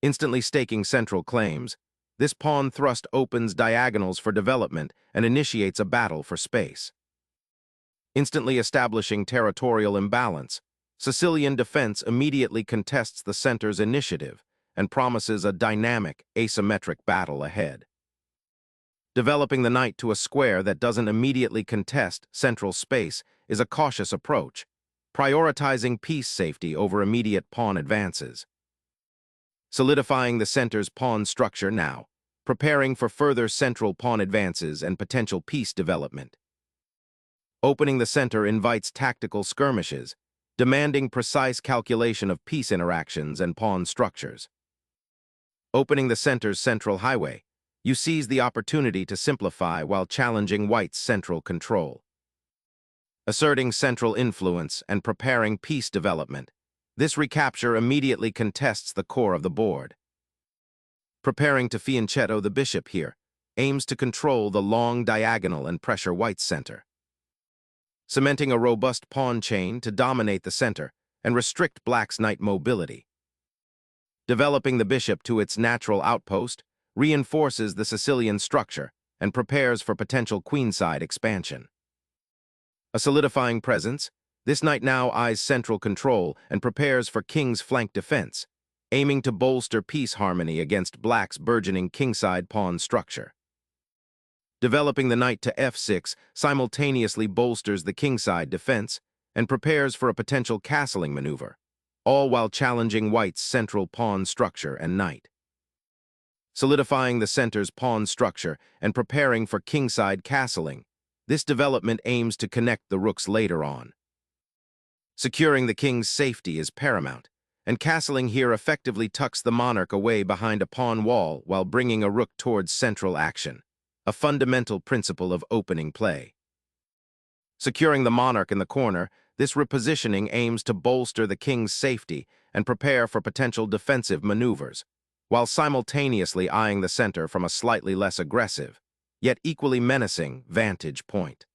Instantly staking central claims, this pawn thrust opens diagonals for development and initiates a battle for space. Instantly establishing territorial imbalance, Sicilian defense immediately contests the center's initiative and promises a dynamic, asymmetric battle ahead. Developing the knight to a square that doesn't immediately contest central space is a cautious approach, prioritizing piece safety over immediate pawn advances. Solidifying the center's pawn structure now, preparing for further central pawn advances and potential piece development. Opening the center invites tactical skirmishes, demanding precise calculation of piece interactions and pawn structures. Opening the center's central highway, you seize the opportunity to simplify while challenging White's central control. Asserting central influence and preparing piece development, this recapture immediately contests the core of the board. Preparing to fianchetto the bishop here aims to control the long diagonal and pressure White's center. Cementing a robust pawn chain to dominate the center and restrict Black's knight mobility. Developing the bishop to its natural outpost reinforces the Sicilian structure and prepares for potential queenside expansion. A solidifying presence, this knight now eyes central control and prepares for king's flank defense, aiming to bolster piece harmony against Black's burgeoning kingside pawn structure. Developing the knight to f6 simultaneously bolsters the kingside defense and prepares for a potential castling maneuver, all while challenging White's central pawn structure and knight. Solidifying the center's pawn structure and preparing for kingside castling, this development aims to connect the rooks later on. Securing the king's safety is paramount, and castling here effectively tucks the monarch away behind a pawn wall while bringing a rook towards central action, a fundamental principle of opening play. Securing the monarch in the corner, this repositioning aims to bolster the king's safety and prepare for potential defensive maneuvers, while simultaneously eyeing the center from a slightly less aggressive, yet equally menacing, vantage point.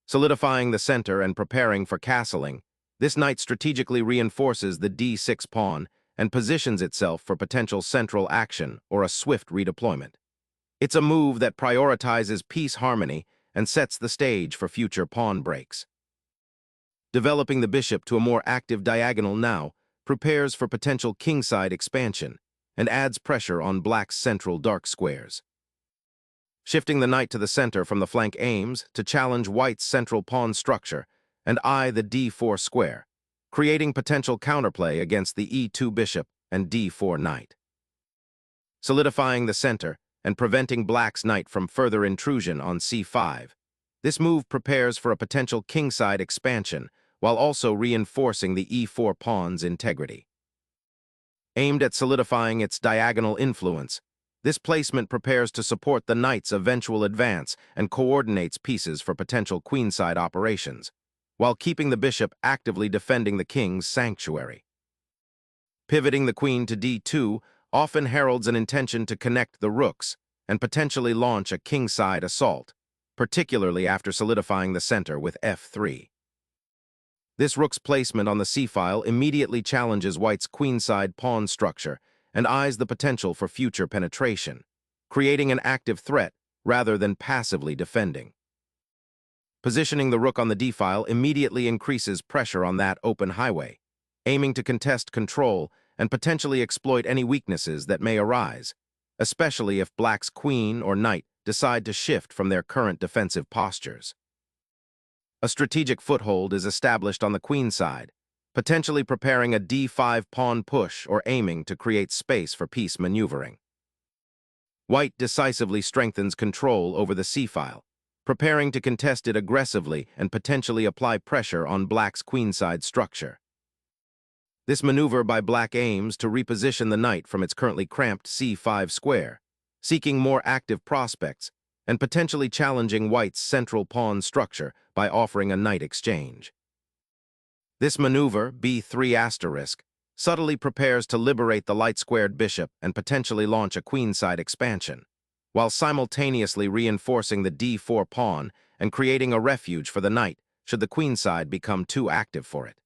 Solidifying the center and preparing for castling, this knight strategically reinforces the d6 pawn and positions itself for potential central action or a swift redeployment. It's a move that prioritizes piece harmony and sets the stage for future pawn breaks. Developing the bishop to a more active diagonal now prepares for potential kingside expansion and adds pressure on Black's central dark squares. Shifting the knight to the center from the flank aims to challenge White's central pawn structure and eye the d4 square, creating potential counterplay against the e2 bishop and d4 knight. Solidifying the center and preventing Black's knight from further intrusion on c5, this move prepares for a potential kingside expansion while also reinforcing the e4 pawn's integrity. Aimed at solidifying its diagonal influence, this placement prepares to support the knight's eventual advance and coordinates pieces for potential queenside operations, while keeping the bishop actively defending the king's sanctuary. Pivoting the queen to d2 often heralds an intention to connect the rooks and potentially launch a kingside assault, particularly after solidifying the center with f3. This rook's placement on the c-file immediately challenges White's queenside pawn structure and eyes the potential for future penetration, creating an active threat rather than passively defending. Positioning the rook on the d-file immediately increases pressure on that open highway, aiming to contest control and potentially exploit any weaknesses that may arise, especially if Black's queen or knight decide to shift from their current defensive postures. A strategic foothold is established on the queen side, potentially preparing a d5 pawn push or aiming to create space for piece maneuvering. White decisively strengthens control over the c-file, preparing to contest it aggressively and potentially apply pressure on Black's queenside structure. This maneuver by Black aims to reposition the knight from its currently cramped c5 square, seeking more active prospects and potentially challenging White's central pawn structure by offering a knight exchange. This maneuver, b3*, subtly prepares to liberate the light-squared bishop and potentially launch a queenside expansion, while simultaneously reinforcing the d4 pawn and creating a refuge for the knight should the queenside become too active for it.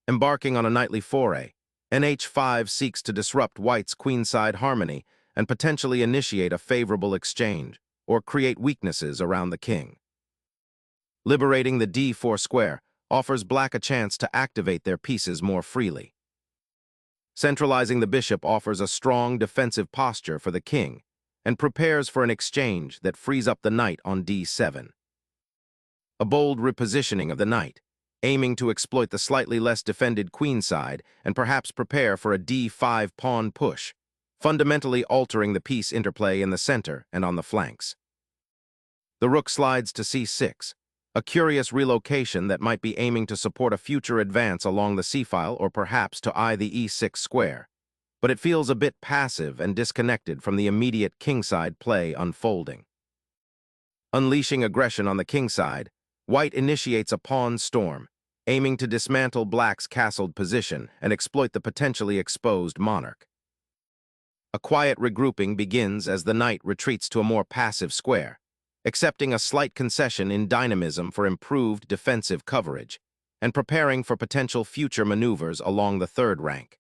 Embarking on a knightly foray, H5 seeks to disrupt white's queenside harmony and potentially initiate a favorable exchange or create weaknesses around the king. Liberating the D4 square offers black a chance to activate their pieces more freely. Centralizing the bishop offers a strong defensive posture for the king and prepares for an exchange that frees up the knight on D7. A bold repositioning of the knight, aiming to exploit the slightly less defended queenside and perhaps prepare for a D5 pawn push, fundamentally altering the piece interplay in the center and on the flanks. The rook slides to C6, a curious relocation that might be aiming to support a future advance along the c-file or perhaps to eye the E6 square, but it feels a bit passive and disconnected from the immediate kingside play unfolding. Unleashing aggression on the kingside, white initiates a pawn storm, aiming to dismantle black's castled position and exploit the potentially exposed monarch. A quiet regrouping begins as the knight retreats to a more passive square, accepting a slight concession in dynamism for improved defensive coverage, and preparing for potential future maneuvers along the third rank.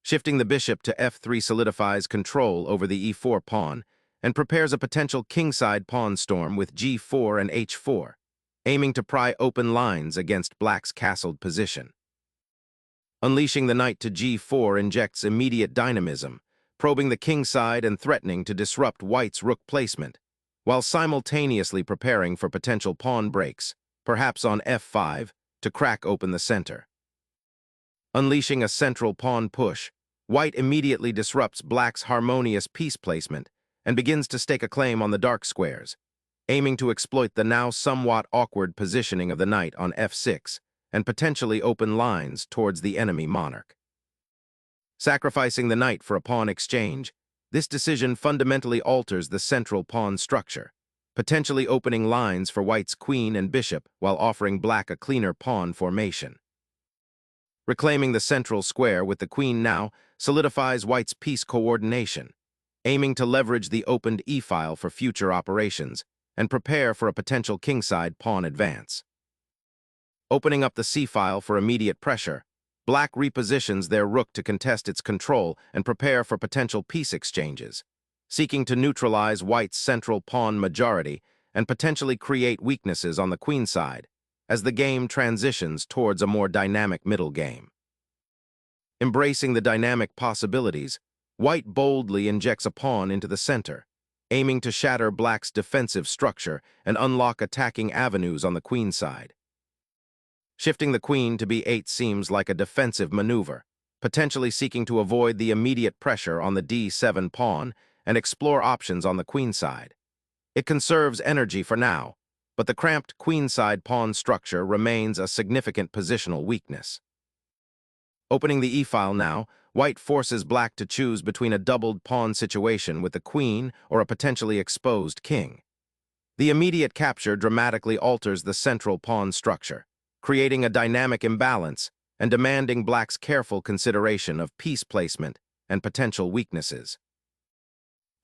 Shifting the bishop to F3 solidifies control over the E4 pawn and prepares a potential kingside pawn storm with G4 and H4, aiming to pry open lines against black's castled position. Unleashing the knight to G4 injects immediate dynamism, probing the kingside and threatening to disrupt white's rook placement, while simultaneously preparing for potential pawn breaks, perhaps on F5, to crack open the center. Unleashing a central pawn push, white immediately disrupts black's harmonious piece placement and begins to stake a claim on the dark squares, aiming to exploit the now somewhat awkward positioning of the knight on F6 and potentially open lines towards the enemy monarch. Sacrificing the knight for a pawn exchange, this decision fundamentally alters the central pawn structure, potentially opening lines for white's queen and bishop while offering black a cleaner pawn formation. Reclaiming the central square with the queen now solidifies white's piece coordination, aiming to leverage the opened e-file for future operations and prepare for a potential kingside pawn advance. Opening up the c-file for immediate pressure, black repositions their rook to contest its control and prepare for potential piece exchanges, seeking to neutralize white's central pawn majority and potentially create weaknesses on the queenside as the game transitions towards a more dynamic middle game. Embracing the dynamic possibilities, white boldly injects a pawn into the center, aiming to shatter black's defensive structure and unlock attacking avenues on the queenside. Shifting the queen to B8 seems like a defensive maneuver, potentially seeking to avoid the immediate pressure on the D7 pawn and explore options on the queenside. It conserves energy for now, but the cramped queenside pawn structure remains a significant positional weakness. Opening the e-file now, white forces black to choose between a doubled pawn situation with the queen or a potentially exposed king. The immediate capture dramatically alters the central pawn structure, creating a dynamic imbalance and demanding black's careful consideration of piece placement and potential weaknesses.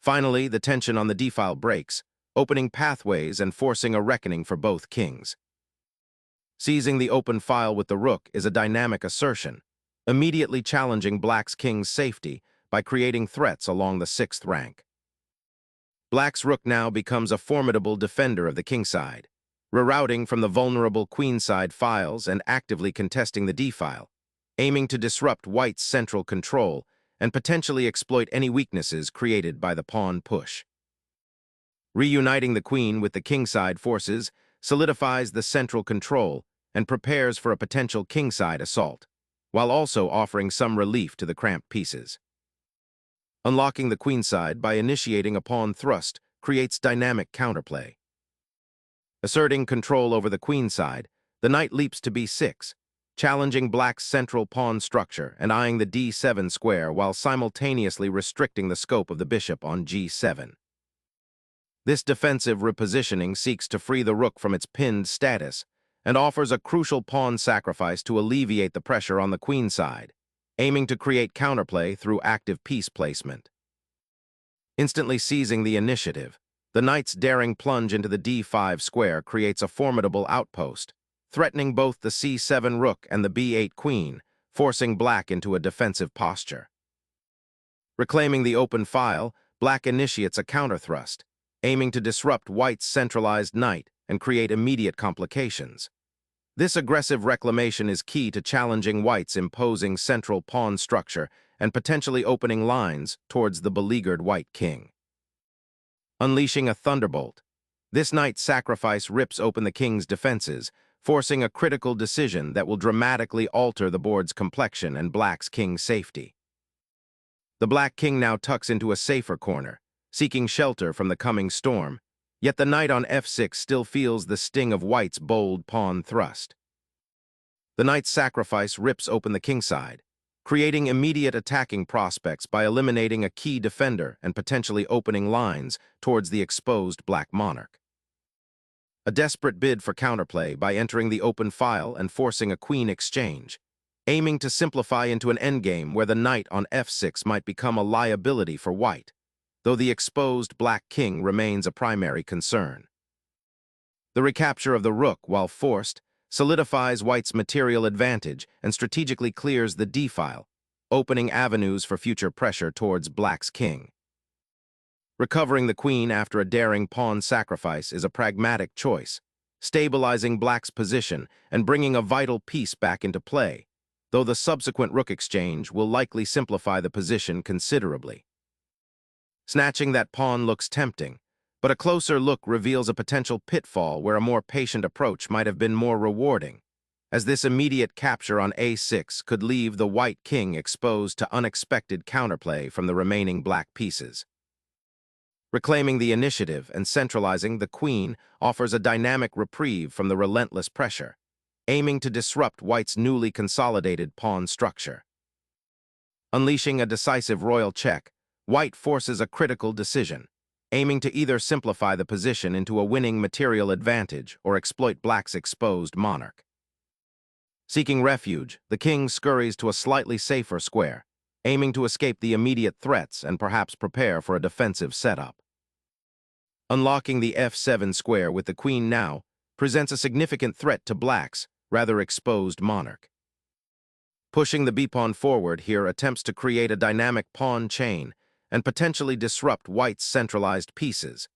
Finally, the tension on the d-file breaks, opening pathways and forcing a reckoning for both kings. Seizing the open file with the rook is a dynamic assertion, immediately challenging black's king's safety by creating threats along the sixth rank. Black's rook now becomes a formidable defender of the kingside, rerouting from the vulnerable queenside files and actively contesting the d-file, aiming to disrupt white's central control and potentially exploit any weaknesses created by the pawn push. Reuniting the queen with the kingside forces solidifies the central control and prepares for a potential kingside assault, while also offering some relief to the cramped pieces. Unlocking the queenside by initiating a pawn thrust creates dynamic counterplay. Asserting control over the queenside, the knight leaps to b6, challenging black's central pawn structure and eyeing the d7 square while simultaneously restricting the scope of the bishop on g7. This defensive repositioning seeks to free the rook from its pinned status and offers a crucial pawn sacrifice to alleviate the pressure on the queenside, aiming to create counterplay through active piece placement. Instantly seizing the initiative, the knight's daring plunge into the d5 square creates a formidable outpost, threatening both the c7 rook and the b8 queen, forcing black into a defensive posture. Reclaiming the open file, black initiates a counterthrust, aiming to disrupt white's centralized knight and create immediate complications. This aggressive reclamation is key to challenging white's imposing central pawn structure and potentially opening lines towards the beleaguered white king. Unleashing a thunderbolt, this knight's sacrifice rips open the king's defenses, forcing a critical decision that will dramatically alter the board's complexion and black's king's safety. The black king now tucks into a safer corner, seeking shelter from the coming storm, yet the knight on f6 still feels the sting of white's bold pawn thrust. The knight's sacrifice rips open the kingside, creating immediate attacking prospects by eliminating a key defender and potentially opening lines towards the exposed black monarch. A desperate bid for counterplay by entering the open file and forcing a queen exchange, aiming to simplify into an endgame where the knight on f6 might become a liability for white, though the exposed black king remains a primary concern. The recapture of the rook, while forced, solidifies white's material advantage and strategically clears the d-file, opening avenues for future pressure towards black's king. Recovering the queen after a daring pawn sacrifice is a pragmatic choice, stabilizing black's position and bringing a vital piece back into play, though the subsequent rook exchange will likely simplify the position considerably. Snatching that pawn looks tempting, but a closer look reveals a potential pitfall where a more patient approach might have been more rewarding, as this immediate capture on a6 could leave the white king exposed to unexpected counterplay from the remaining black pieces. Reclaiming the initiative and centralizing the queen offers a dynamic reprieve from the relentless pressure, aiming to disrupt white's newly consolidated pawn structure. Unleashing a decisive royal check, white forces a critical decision, aiming to either simplify the position into a winning material advantage or exploit black's exposed monarch. Seeking refuge, the king scurries to a slightly safer square, aiming to escape the immediate threats and perhaps prepare for a defensive setup. Unlocking the f7 square with the queen now presents a significant threat to black's rather exposed monarch. Pushing the b-pawn forward here attempts to create a dynamic pawn chain and potentially disrupt white's centralized pieces,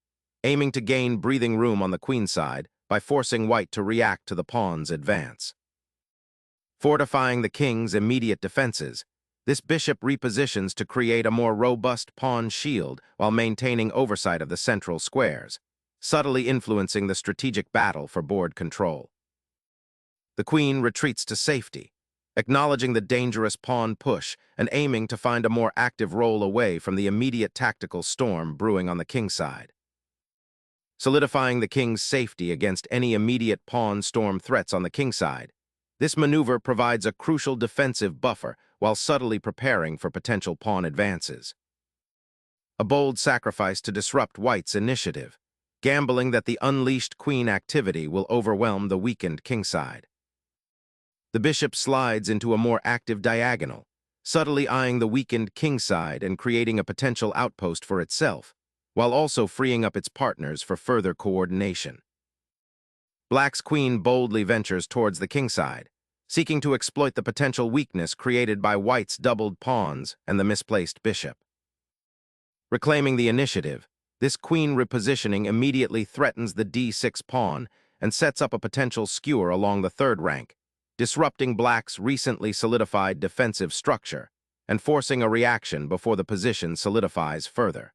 aiming to gain breathing room on the queenside by forcing white to react to the pawn's advance. Fortifying the king's immediate defenses, this bishop repositions to create a more robust pawn shield while maintaining oversight of the central squares, subtly influencing the strategic battle for board control. The queen retreats to safety, acknowledging the dangerous pawn push and aiming to find a more active role away from the immediate tactical storm brewing on the kingside. Solidifying the king's safety against any immediate pawn storm threats on the kingside, this maneuver provides a crucial defensive buffer while subtly preparing for potential pawn advances. A bold sacrifice to disrupt white's initiative, gambling that the unleashed queen activity will overwhelm the weakened kingside. The bishop slides into a more active diagonal, subtly eyeing the weakened kingside and creating a potential outpost for itself, while also freeing up its partners for further coordination. Black's queen boldly ventures towards the kingside, seeking to exploit the potential weakness created by white's doubled pawns and the misplaced bishop. Reclaiming the initiative, this queen repositioning immediately threatens the d6 pawn and sets up a potential skewer along the third rank, disrupting black's recently solidified defensive structure and forcing a reaction before the position solidifies further.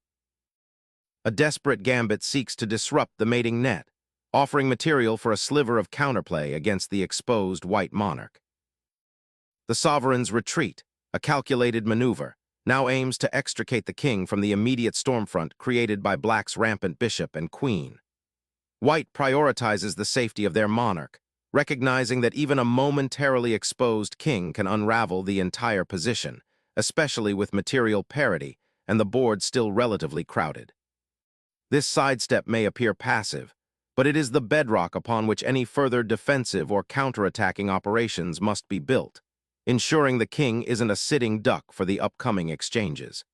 A desperate gambit seeks to disrupt the mating net, offering material for a sliver of counterplay against the exposed white monarch. The sovereign's retreat, a calculated maneuver, now aims to extricate the king from the immediate stormfront created by black's rampant bishop and queen. White prioritizes the safety of their monarch, recognizing that even a momentarily exposed king can unravel the entire position, especially with material parity and the board still relatively crowded. This sidestep may appear passive, but it is the bedrock upon which any further defensive or counterattacking operations must be built, ensuring the king isn't a sitting duck for the upcoming exchanges.